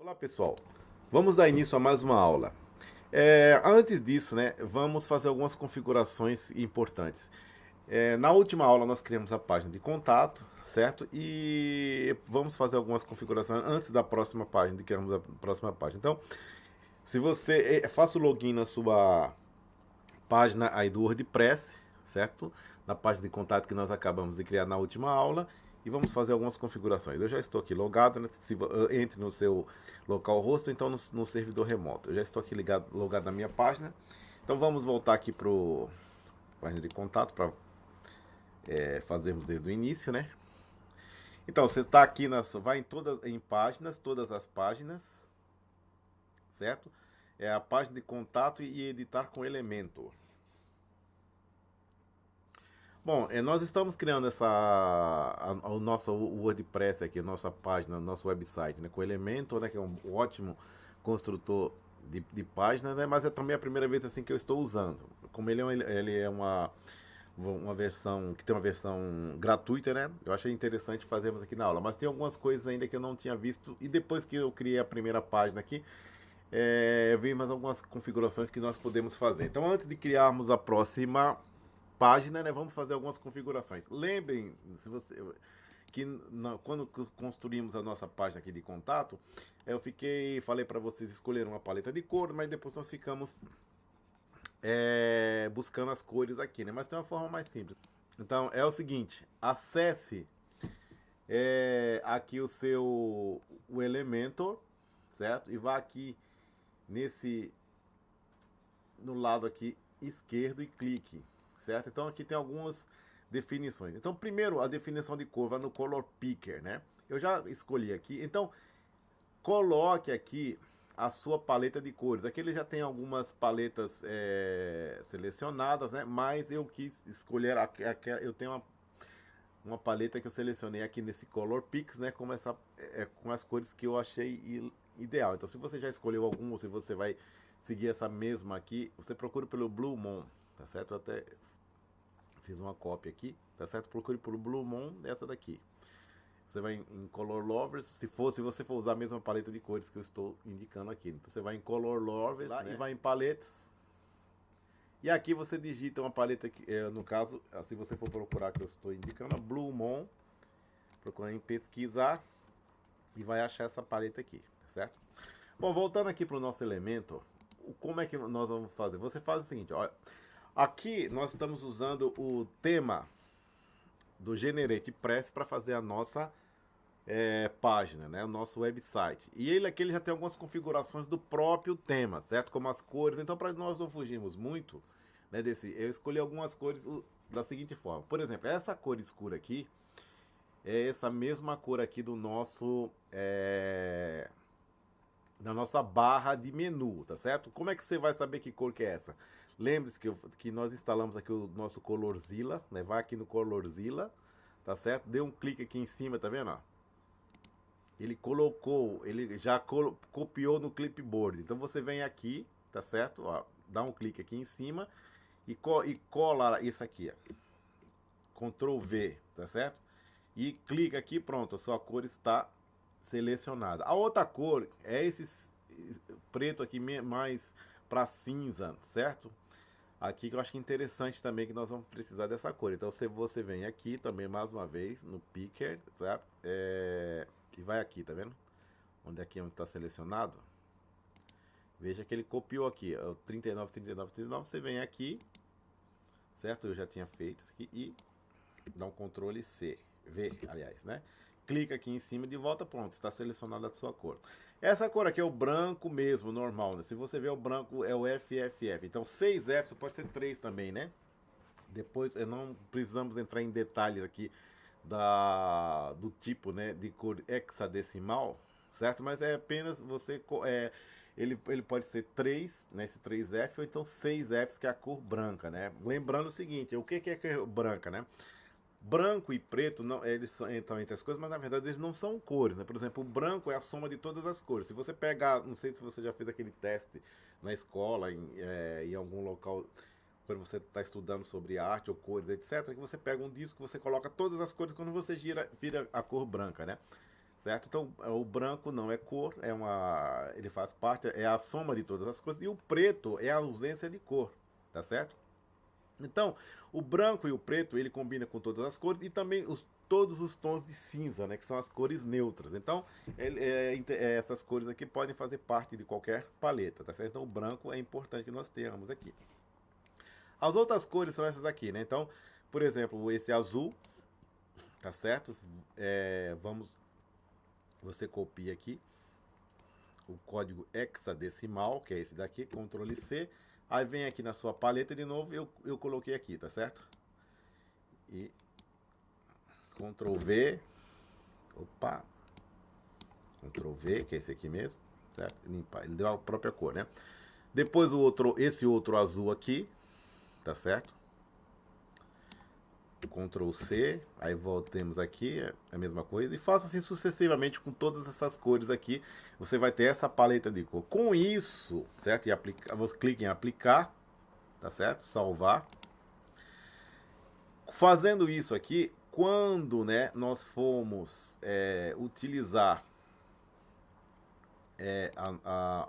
Olá pessoal, vamos dar início a mais uma aula. Antes disso, né, vamos fazer algumas configurações importantes. Na última aula nós criamos a página de contato, certo? E vamos fazer algumas configurações antes da próxima página, de criarmos a próxima página. Então, se você faça o login na sua página aí do WordPress, certo? Na página de contato que nós acabamos de criar na última aula e vamos fazer algumas configurações. Eu já estou aqui logado, né? Entre no seu localhost, então no servidor remoto. Eu já estou aqui logado na minha página. Então vamos voltar aqui para a página de contato para fazermos desde o início, né? Então você está aqui, vai em páginas, todas as páginas, certo? É a página de contato e editar com Elementor. Bom, nós estamos criando o nosso WordPress aqui, a nossa página, nosso website, né, com o Elementor, né, que é um ótimo construtor de páginas, né, mas é também a primeira vez assim que eu estou usando. Como ele é uma versão que tem uma versão gratuita, né? Eu achei interessante fazermos aqui na aula, mas tem algumas coisas ainda que eu não tinha visto e depois que eu criei a primeira página aqui, eu vi mais algumas configurações que nós podemos fazer. Então, antes de criarmos a próxima página, né, vamos fazer algumas configurações. Lembrem, quando construímos a nossa página aqui de contato, falei para vocês escolherem uma paleta de cor, mas depois nós ficamos buscando as cores aqui, né? Mas tem uma forma mais simples. Então é o seguinte: acesse aqui o Elementor, certo? E vá aqui no lado aqui esquerdo e clique, certo? Então aqui tem algumas definições. Então primeiro a definição de cor vai no Color Picker, né? Eu já escolhi aqui. Então coloque aqui a sua paleta de cores. Aqui ele já tem algumas paletas selecionadas, né? Mas eu quis escolher eu tenho uma paleta que eu selecionei aqui nesse Color Picks, né? Com as cores que eu achei ideal. Então se você já escolheu algum ou se você vai seguir essa mesma aqui, você procura pelo Blue Moon, tá certo? Eu até fiz uma cópia aqui, tá certo? Procure pelo Blue Moon, essa daqui. Você vai em Color Lovers, se você for usar a mesma paleta de cores que eu estou indicando aqui. Então você vai em Color Lovers, né? E vai em Palettes. E aqui você digita uma paleta, no caso, se você for procurar que eu estou indicando, a Blue Moon, procura em pesquisar e vai achar essa paleta aqui, certo? Bom, voltando aqui para o nosso elemento, como é que nós vamos fazer? Você faz o seguinte, olha, aqui nós estamos usando o tema do GeneratePress para fazer a nossa página, né? O nosso website. E ele aqui já tem algumas configurações do próprio tema, certo? Como as cores. Então, para nós não fugirmos muito, né, eu escolhi algumas cores da seguinte forma. Por exemplo, essa cor escura aqui é essa mesma cor aqui do nosso da nossa barra de menu, tá certo? Como é que você vai saber que cor que é essa? Lembre-se que nós instalamos aqui o nosso Colorzilla, né? Vai aqui no Colorzilla, tá certo? Dê um clique aqui em cima, tá vendo? Ó? Ele já copiou no clipboard. Então você vem aqui, tá certo? Ó, dá um clique aqui em cima e cola isso aqui, ó. Ctrl V, tá certo? E clica aqui, pronto, a sua cor está selecionada. A outra cor é esse preto aqui mais para cinza, certo? Aqui que eu acho interessante também que nós vamos precisar dessa cor. Então você vem aqui também mais uma vez no Picker, certo? E vai aqui, tá vendo? Onde está selecionado. Veja que ele copiou aqui, o 39, 39, 39. Você vem aqui, certo? Eu já tinha feito isso aqui e dá um Ctrl C, V, aliás, né? Clica aqui em cima de volta, pronto, está selecionada a sua cor. Essa cor aqui é o branco mesmo, normal, né? Se você ver o branco é o FFF. Então 6F, pode ser 3 também, né? Depois não precisamos entrar em detalhes aqui do tipo, né, de cor hexadecimal, certo? Mas é apenas ele pode ser 3, né, esse 3F, ou então 6Fs, que é a cor branca, né? Lembrando o seguinte, o que é cor branca, né? Branco e preto, não, eles entram entre as cores, mas na verdade eles não são cores, né? Por exemplo, o branco é a soma de todas as cores. Se você pegar, não sei se você já fez aquele teste na escola, em algum local, quando você está estudando sobre arte ou cores, etc., que você pega um disco, você coloca todas as cores, quando você vira a cor branca, né? certo? Então, o branco não é cor, ele faz parte, é a soma de todas as coisas, e o preto é a ausência de cor, tá certo? Então, o branco e o preto, ele combina com todas as cores e também todos os tons de cinza, né, que são as cores neutras. Então, essas cores aqui podem fazer parte de qualquer paleta, tá certo? Então, o branco é importante que nós tenhamos aqui. As outras cores são essas aqui, né? Então, por exemplo, esse azul, tá certo? Você copia aqui o código hexadecimal, que é esse daqui, Ctrl C. Aí vem aqui na sua paleta de novo, eu coloquei aqui, tá certo? E Ctrl V. Opa. Ctrl V, que é esse aqui mesmo, certo? Limpar. Ele deu a própria cor, né? Depois esse outro azul aqui, tá certo? Ctrl C, aí voltemos aqui, é a mesma coisa, e faça assim sucessivamente com todas essas cores aqui, você vai ter essa paleta de cor. Com isso, certo? E você clica em aplicar, tá certo? Salvar. Fazendo isso aqui, quando, né, nós formos utilizar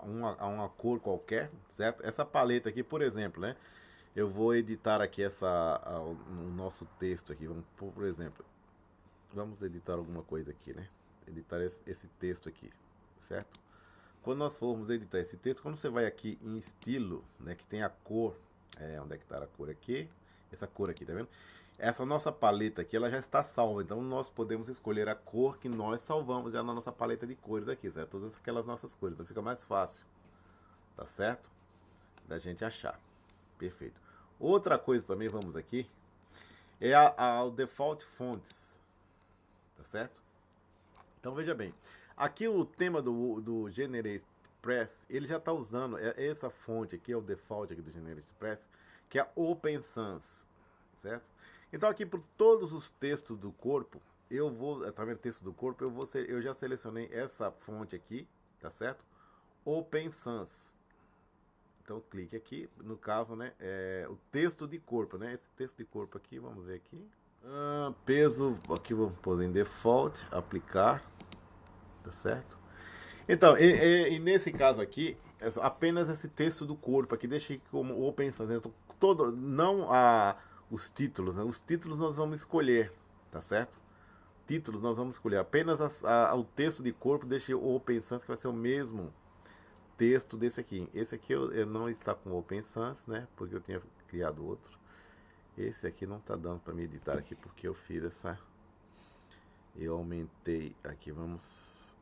uma cor qualquer, certo? Essa paleta aqui, por exemplo, né? Eu vou editar aqui o nosso texto aqui, vamos por exemplo, vamos editar alguma coisa aqui, né? Editar esse texto aqui, certo? Quando nós formos editar esse texto, quando você vai aqui em estilo, né, que tem a cor, onde é que tá a cor aqui? Essa cor aqui, tá vendo? Essa nossa paleta aqui, ela já está salva, então nós podemos escolher a cor que nós salvamos já na nossa paleta de cores aqui, certo? Todas aquelas nossas cores, então fica mais fácil, tá certo? Da gente achar. Perfeito. Outra coisa também, vamos aqui, é o Default Fonts, tá certo? Então veja bem, aqui o tema do GenerateExpress, ele já está usando essa fonte aqui, é o default aqui do GenerateExpress, que é Open Sans, certo? Então aqui por todos os textos do corpo, tá vendo texto do corpo, eu já selecionei essa fonte aqui, tá certo? Open Sans. Então clique aqui, no caso, né, o texto de corpo, né, esse texto de corpo aqui, vamos ver aqui. Peso, aqui vamos pôr em default, aplicar, tá certo? Então, e nesse caso aqui, apenas esse texto do corpo aqui, deixei como Open Sans, então, não os títulos, né, os títulos nós vamos escolher, tá certo? Títulos nós vamos escolher, apenas o texto de corpo, deixei o Open Sans, que vai ser o mesmo texto desse aqui. Esse aqui eu não está com Open Sans, né? Porque eu tinha criado outro. Esse aqui não está dando para me editar aqui porque eu fiz eu aumentei aqui. Vamos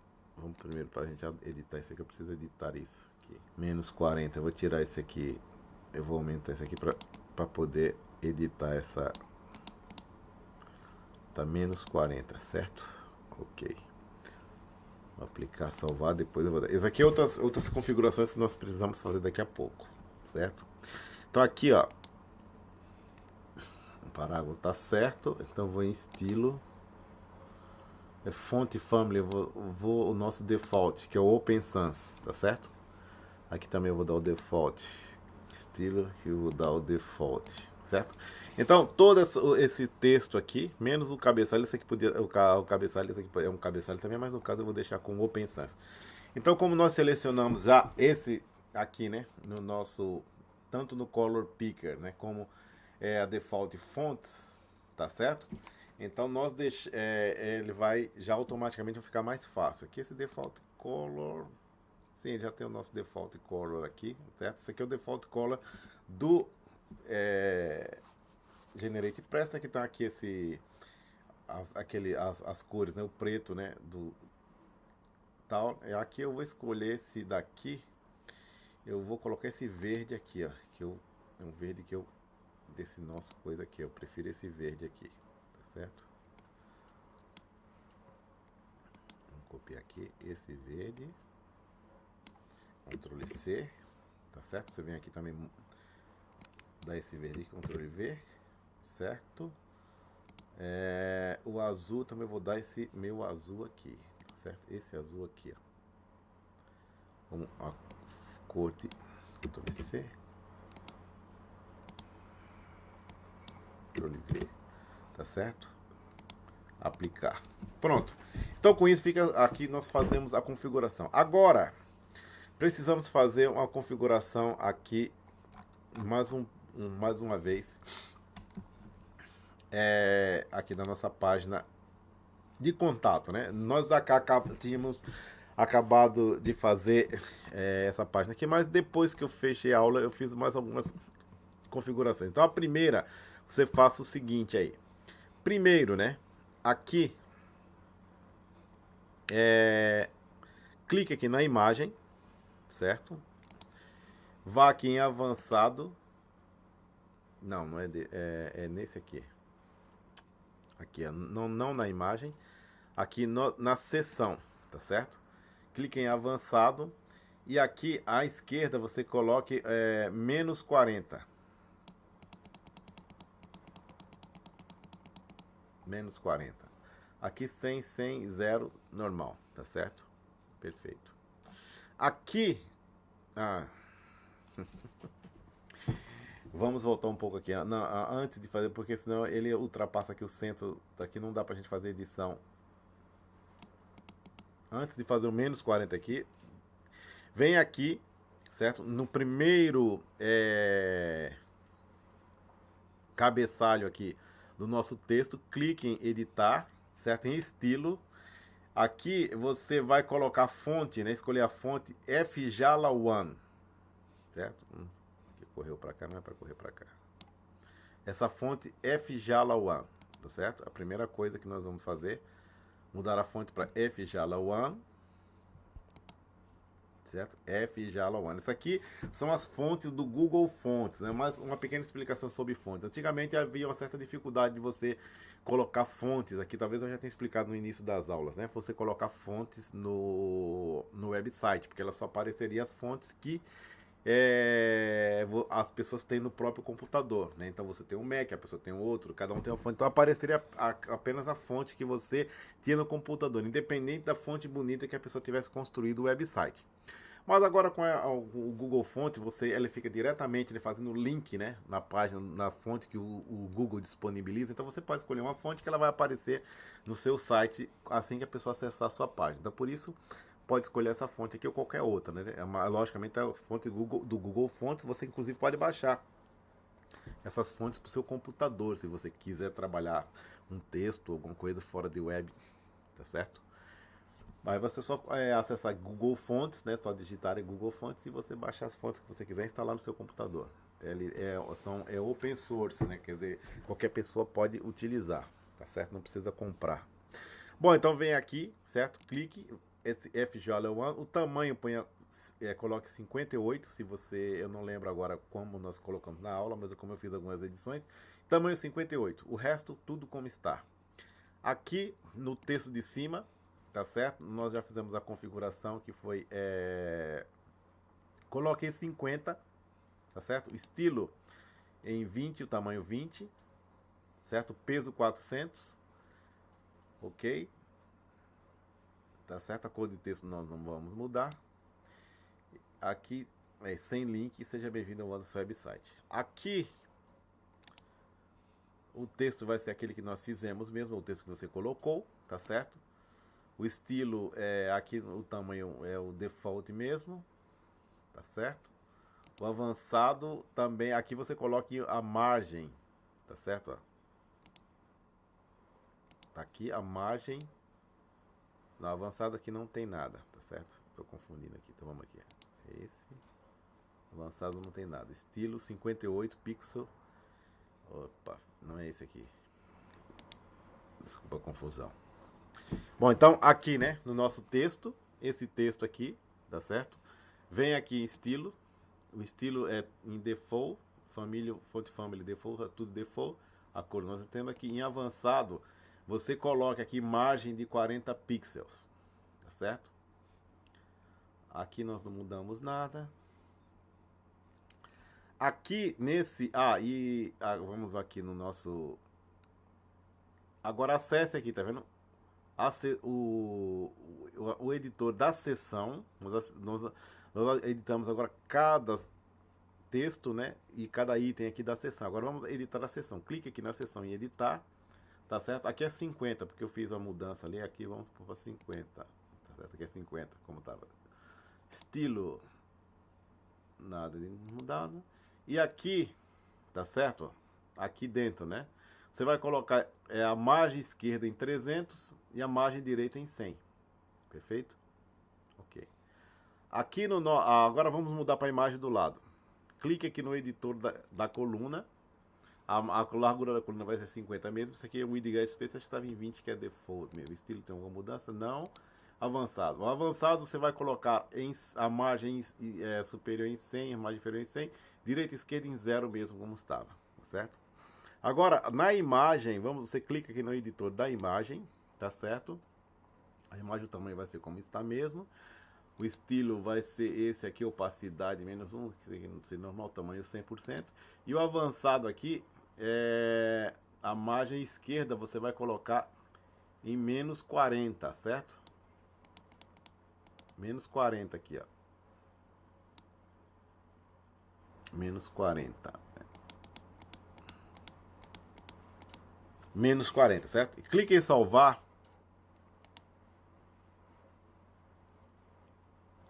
primeiro para a gente editar esse aqui. Eu preciso editar isso aqui. Menos 40. Eu vou tirar esse aqui. Eu vou aumentar esse aqui para poder editar essa. Tá menos 40, certo? Ok. Vou aplicar, salvar, depois eu vou dar. Essas aqui é outras configurações que nós precisamos fazer daqui a pouco, certo? Então aqui, ó, o parágrafo tá certo, então vou em estilo, fonte family, eu vou o nosso default, que é o Open Sans, tá certo? Aqui também eu vou dar o default, estilo, que eu vou dar o default, certo? Então, todo esse texto aqui, menos o cabeçalho, esse aqui o cabeçalho, esse aqui é um cabeçalho também, mas no caso eu vou deixar com Open Sans. Então, como nós selecionamos já esse aqui, né, no nosso, tanto no Color Picker, né, como a Default Fonts, tá certo? Então, ele vai já automaticamente ficar mais fácil. Aqui esse Default Color, sim, já tem o nosso Default Color aqui, certo? Esse aqui é o Default Color do GenerateExpress, né, que tá aqui as cores, né, o preto, né, do tal. Aqui eu vou escolher esse daqui, eu vou colocar esse verde aqui, ó, é um verde que desse nosso coisa aqui, eu prefiro esse verde aqui, tá certo? Vamos copiar aqui esse verde, Ctrl C, tá certo? Você vem aqui também, dá esse verde, Ctrl V, certo? O azul também vou dar esse meu azul aqui, certo? Esse azul aqui, ó. Vamos a cor de Ctrl C, Ctrl V, tá certo? Aplicar. Pronto. Então com isso fica aqui, nós fazemos a configuração. Agora, precisamos fazer uma configuração aqui, mais uma vez, aqui na nossa página de contato, né? Nós tínhamos acabado de fazer essa página aqui, mas depois que eu fechei a aula, eu fiz mais algumas configurações. Então a primeira, você faça o seguinte aí. Primeiro, né? Aqui, clique aqui na imagem, certo? Vá aqui em avançado. Não, não é, é nesse aqui. Aqui, não na imagem. Aqui na seção, tá certo? Clique em avançado. E aqui à esquerda você coloque menos 40. Menos 40. Aqui 100, 100, 0, normal, tá certo? Perfeito. Aqui, vamos voltar um pouco aqui, antes de fazer, porque senão ele ultrapassa aqui o centro, aqui não dá pra gente fazer edição. Antes de fazer o menos 40 aqui, vem aqui, certo? No primeiro cabeçalho aqui do nosso texto, clique em editar, certo? Em estilo. Aqui você vai colocar a fonte, né? Escolher a fonte FJALA One, certo? Aqui correu para cá, não é para correr para cá. Essa fonte FJALA One, tá certo? A primeira coisa que nós vamos fazer, mudar a fonte para FJALA One. Certo? FJALA One. Isso aqui são as fontes do Google Fontes, né? Mais uma pequena explicação sobre fontes. Antigamente havia uma certa dificuldade de você colocar fontes aqui, talvez eu já tenha explicado no início das aulas, né? Você colocar fontes no website, porque ela só apareceria as fontes que as pessoas têm no próprio computador, né? Então você tem um Mac, a pessoa tem outro, cada um tem uma fonte, então apareceria apenas a fonte que você tinha no computador, independente da fonte bonita que a pessoa tivesse construído o website. Mas agora com o Google Fonte, ele fica diretamente fazendo o link, né, na página, na fonte que o Google disponibiliza. Então você pode escolher uma fonte que ela vai aparecer no seu site assim que a pessoa acessar a sua página. Então por isso pode escolher essa fonte aqui ou qualquer outra, né? Logicamente a fonte do Google Fontes, você inclusive pode baixar essas fontes para o seu computador, se você quiser trabalhar um texto, alguma coisa fora de web, tá certo? Aí você só acessar Google Fontes, né? Só digitar em Google Fontes e você baixar as fontes que você quiser instalar no seu computador. É open source, né? Quer dizer, qualquer pessoa pode utilizar, tá certo? Não precisa comprar. Bom, então vem aqui, certo? Clique, esse FJALA One, o tamanho coloque 58, se você, eu não lembro agora como nós colocamos na aula, mas como eu fiz algumas edições, tamanho 58, o resto tudo como está. Aqui no texto de cima, tá certo? Nós já fizemos a configuração que foi, coloquei 50, tá certo? Estilo em 20, o tamanho 20, certo? Peso 400, ok? Tá certo? A cor de texto nós não vamos mudar. Aqui, sem link, seja bem-vindo ao nosso website. Aqui, o texto vai ser aquele que nós fizemos mesmo, o texto que você colocou, tá certo? O estilo, aqui o tamanho é o default mesmo, tá certo? O avançado também, aqui você coloca a margem, tá certo? Ó. Tá aqui a margem. No avançado aqui não tem nada, tá certo? Estou confundindo aqui, então vamos aqui. Esse. Avançado não tem nada. Estilo 58 pixel. Opa, não é esse aqui. Desculpa a confusão. Bom, então aqui, né, no nosso texto, esse texto aqui, tá certo? Vem aqui em estilo. O estilo é em default, font family default, tudo default. A cor nós temos aqui em avançado. Você coloca aqui margem de 40 pixels, tá certo? Aqui nós não mudamos nada. Aqui nesse, vamos aqui no nosso, agora acesse aqui, tá vendo? O editor da seção, nós editamos agora cada texto, né? E cada item aqui da seção. Agora vamos editar a seção. Clique aqui na seção em editar. tá certo? Aqui é 50, porque eu fiz a mudança ali, aqui vamos pôr para 50, tá certo? Aqui é 50, como tava. Estilo, nada de mudado. E aqui, tá certo? Aqui dentro, né? Você vai colocar a margem esquerda em 300 e a margem direita em 100. Perfeito? Ok. Aqui no... Agora vamos mudar para a imagem do lado. Clique aqui no editor da coluna. A largura da coluna vai ser 50 mesmo. Isso aqui é o widget space, estava em 20, que é default mesmo. Estilo tem alguma mudança? Não. Avançado. O avançado você vai colocar a margem superior em 100, a margem inferior em 100, direita e esquerda em 0 mesmo, como estava, tá certo? Agora, na imagem, você clica aqui no editor da imagem, tá certo? A imagem, o tamanho vai ser como está mesmo. O estilo vai ser esse aqui, opacidade -1, que não sei, normal, tamanho 100%. E o avançado aqui, a margem esquerda você vai colocar em -40, certo? -40 aqui, ó. -40. -40, certo? Clique em salvar.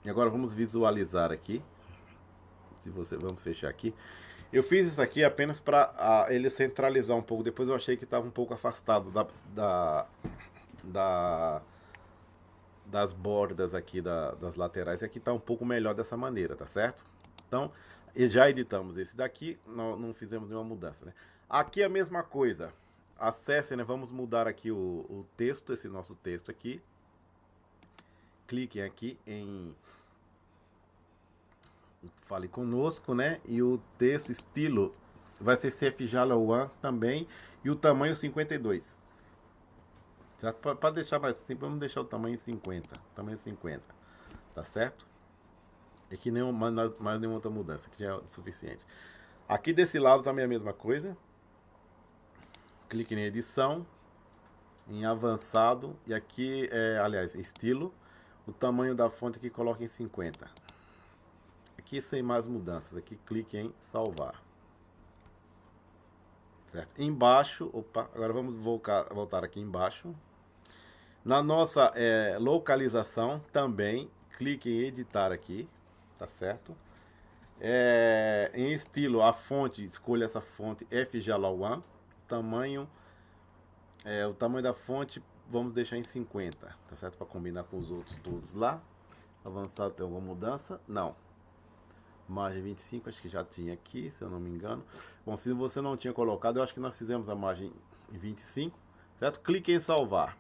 E agora vamos visualizar aqui. Vamos fechar aqui. Eu fiz isso aqui apenas para ele centralizar um pouco. Depois eu achei que estava um pouco afastado das bordas aqui, das laterais. E aqui está um pouco melhor dessa maneira, tá certo? Então, já editamos esse daqui. Não fizemos nenhuma mudança, né? Aqui a mesma coisa. Acesse, né? Vamos mudar aqui o texto, esse nosso texto aqui. Cliquem aqui em Fale Conosco, né? E o texto estilo vai ser CFJALA One também. E o tamanho 52. Para deixar mais simples, vamos deixar o tamanho 50. Tamanho 50. Tá certo? E aqui mais nenhuma outra mudança, que já é o suficiente. Aqui desse lado também é a mesma coisa. Clique em edição, em avançado. E aqui aliás, estilo. O tamanho da fonte aqui coloca em 50. Aqui sem mais mudanças, aqui clique em salvar. Certo? Embaixo, agora vamos voltar aqui embaixo. Na nossa localização também, clique em editar aqui, tá certo? Em estilo, a fonte, escolha essa fonte FJALA One. O tamanho da fonte vamos deixar em 50, tá certo? Para combinar com os outros todos lá. Avançado, tem alguma mudança? Não. Margem 25, acho que já tinha aqui, se eu não me engano. Bom, se você não tinha colocado, eu acho que nós fizemos a margem em 25, certo? Clique em salvar,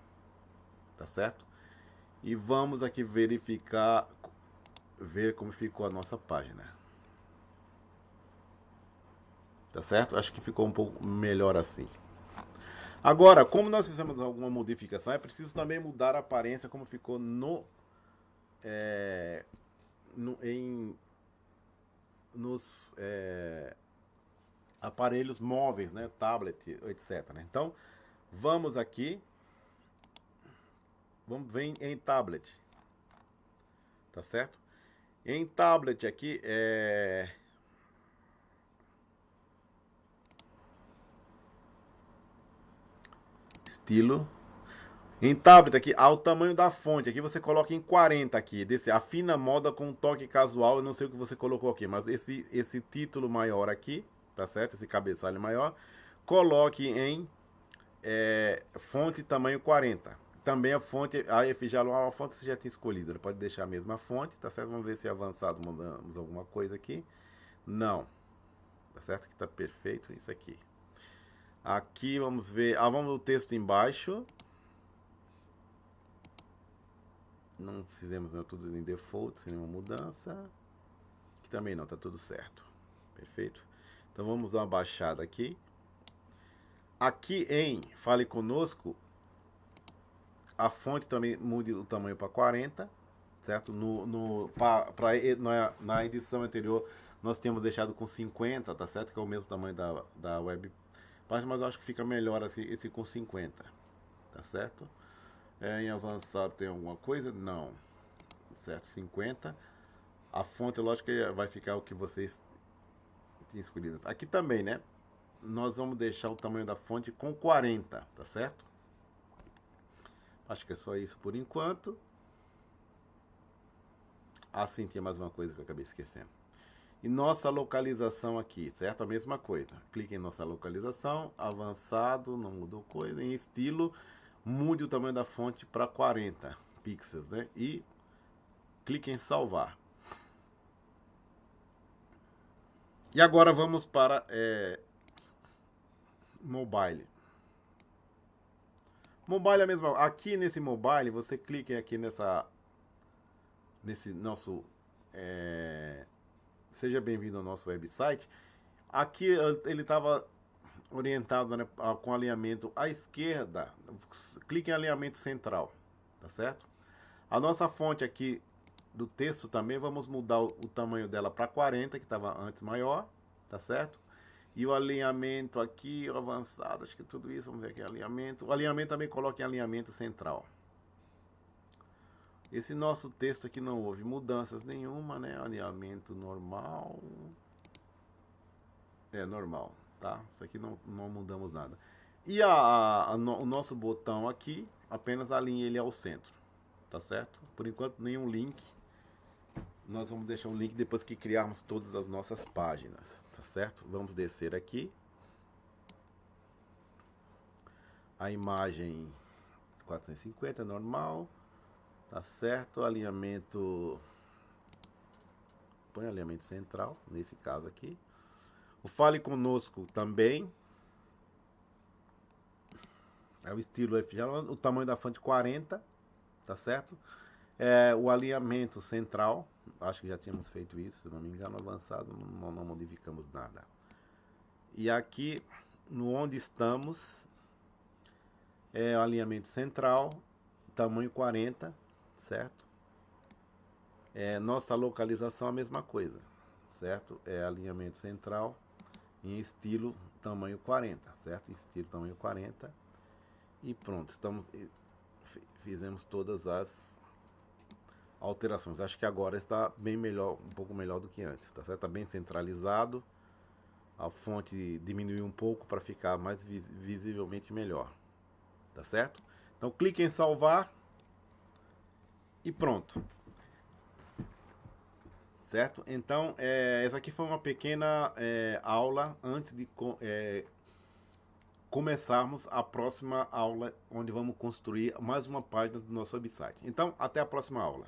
tá certo? E vamos aqui verificar, ver como ficou a nossa página. Tá certo? Acho que ficou um pouco melhor assim. Agora, como nós fizemos alguma modificação, é preciso também mudar a aparência como ficou nos aparelhos móveis, né, tablet, etc. Então, vamos aqui, vem em tablet, tá certo? Em tablet aqui estilo. Em tablet aqui, ao tamanho da fonte, aqui você coloca em 40 aqui, a fina moda com toque casual, eu não sei o que você colocou aqui, mas esse título maior aqui, tá certo? Esse cabeçalho maior, coloque em fonte tamanho 40. Também a fonte, a FJALA, a fonte você já tinha escolhido, ele pode deixar a mesma fonte, tá certo? Vamos ver se é avançado, mudamos alguma coisa aqui. Não, tá certo? Que tá perfeito isso aqui. Aqui vamos ver, vamos ver o texto embaixo. Não fizemos tudo em default, sem nenhuma mudança. Aqui também não, tá tudo certo. Perfeito? Então vamos dar uma baixada aqui. Aqui em Fale Conosco, a fonte também mude o tamanho para 40, certo? Na edição anterior nós tínhamos deixado com 50, tá certo? Que é o mesmo tamanho da web página, mas eu acho que fica melhor assim, esse com 50, tá certo? Em avançado tem alguma coisa? Não. Certo, 50. A fonte, lógico, vai ficar o que vocês tinham escolhido. Aqui também, né? nós vamos deixar o tamanho da fonte com 40, tá certo? Acho que é só isso por enquanto. Ah, sim, tinha mais uma coisa que eu acabei esquecendo. E nossa localização aqui, certo? A mesma coisa. Clique em nossa localização, avançado, não mudou coisa, em estilo, mude o tamanho da fonte para 40 pixels, né? E clique em salvar. E agora vamos para mobile. Mobile é a mesma. Aqui nesse mobile, você clica aqui nesse nosso seja bem-vindo ao nosso website. Aqui ele estava orientado, né, com alinhamento à esquerda. Clique em alinhamento central, tá certo? A nossa fonte aqui do texto também vamos mudar o tamanho dela para 40, que estava antes maior, tá certo? E o alinhamento aqui, o avançado, acho que tudo isso, vamos ver aqui, alinhamento. O alinhamento também coloca em alinhamento central. Esse nosso texto aqui não houve mudanças nenhuma, né? Alinhamento normal. É normal, tá? Isso aqui não mudamos nada. E o nosso botão aqui, apenas alinhe ele ao centro, tá certo? Por enquanto, nenhum link. Nós vamos deixar o link depois que criarmos todas as nossas páginas, tá certo? Vamos descer aqui. A imagem 450 normal, tá certo? Alinhamento, põe alinhamento central, nesse caso aqui. O Fale Conosco também. É o estilo FG, o tamanho da fonte 40, tá certo? O alinhamento central, acho que já tínhamos feito isso, se não me engano, avançado, não modificamos nada. E aqui, no onde estamos, o alinhamento central, tamanho 40, certo? Nossa localização a mesma coisa, certo? Alinhamento central em estilo tamanho 40, certo? Estilo tamanho 40. E pronto, fizemos todas as alterações. Acho que agora está bem melhor, um pouco melhor do que antes, tá certo? Está bem centralizado. A fonte diminuiu um pouco para ficar mais visivelmente melhor, tá certo? Então clique em salvar e pronto. Certo? Então, essa aqui foi uma pequena aula antes de começarmos a próxima aula, onde vamos construir mais uma página do nosso website. Então, até a próxima aula.